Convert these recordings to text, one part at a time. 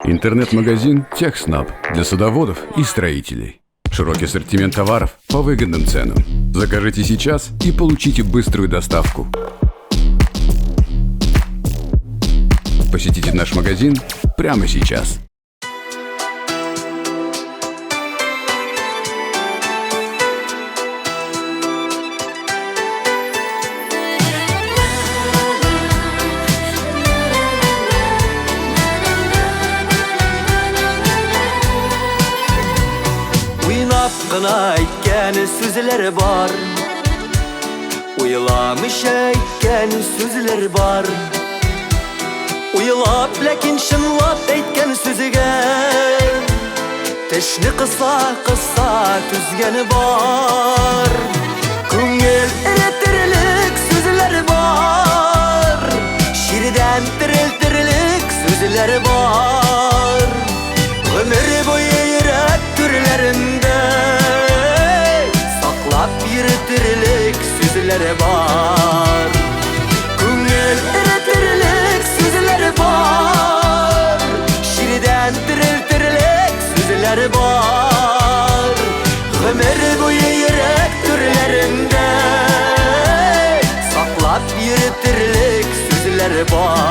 Интернет-магазин «Техснаб» для садоводов и строителей. Широкий ассортимент товаров по выгодным ценам. Закажите сейчас и получите быструю доставку. Посетите наш магазин прямо сейчас. Gına aytken sözler var, uyulamış aytken sözler var. Uyulap lekin şınlap aytken sözüge teşni kısa kısa tüzgeni var. Көңіл eretirlik sözler var, şirden tiriltirlik sözler var. Ömür boyu yürek türlerinde yürütürlük sözleri var. Көңіл eretirlik sözleri var, şirden tiriltirlik sözleri var. Ömür boyu yürek türlerinde saklap yürütürlük sözleri var.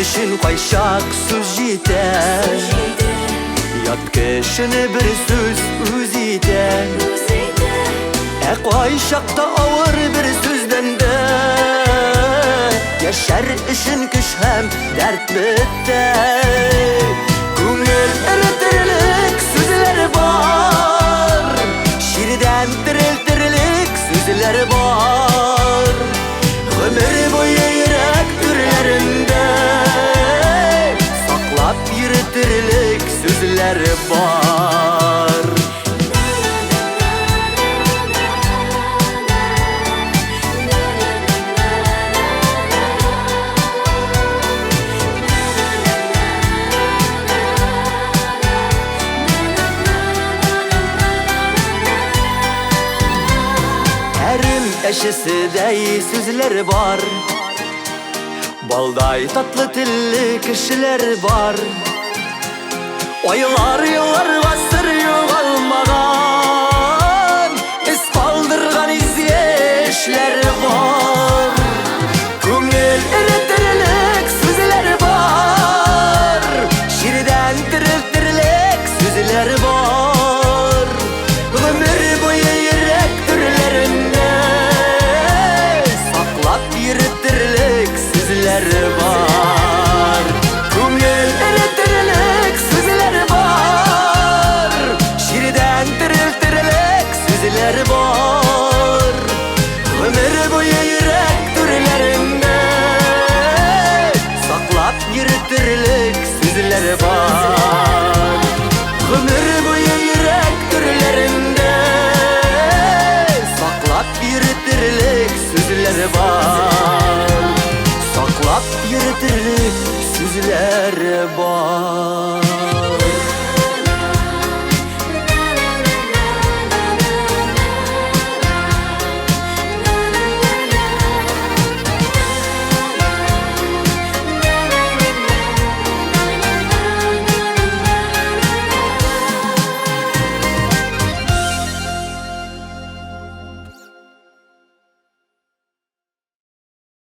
İşin kayşak söz yeter, yat kişini bir söz özüyter. Kayşakta ağır bir sözden de yaşar işin kış hem dert biter. Көңіл eretirlik sözler var, şirden tiriltirlik sözler var. Ömür boyu yürek türlerinde saklap yürütürlük sözler var. Erim eşisi dey sözler var, balday tatlı tilli kişiler var. Aylar yıllar asır yoğalmagan, iz kaldırgan izleşler var. Көңіл eretirlik sözler var, şirden tiriltirlik sözler var. Ömür boyu yürek türlerinde saklap yürütürlük sözler var. Көңіл eretirlik sözler var, şirden tiriltirlik sözler var. Ömür boyu yürek türlerinde saklap yürütürlük sözler var. Ömür boyu yürek türlerinde saklap yürütürlük sözler var. Saklap yürütürlük sözler var.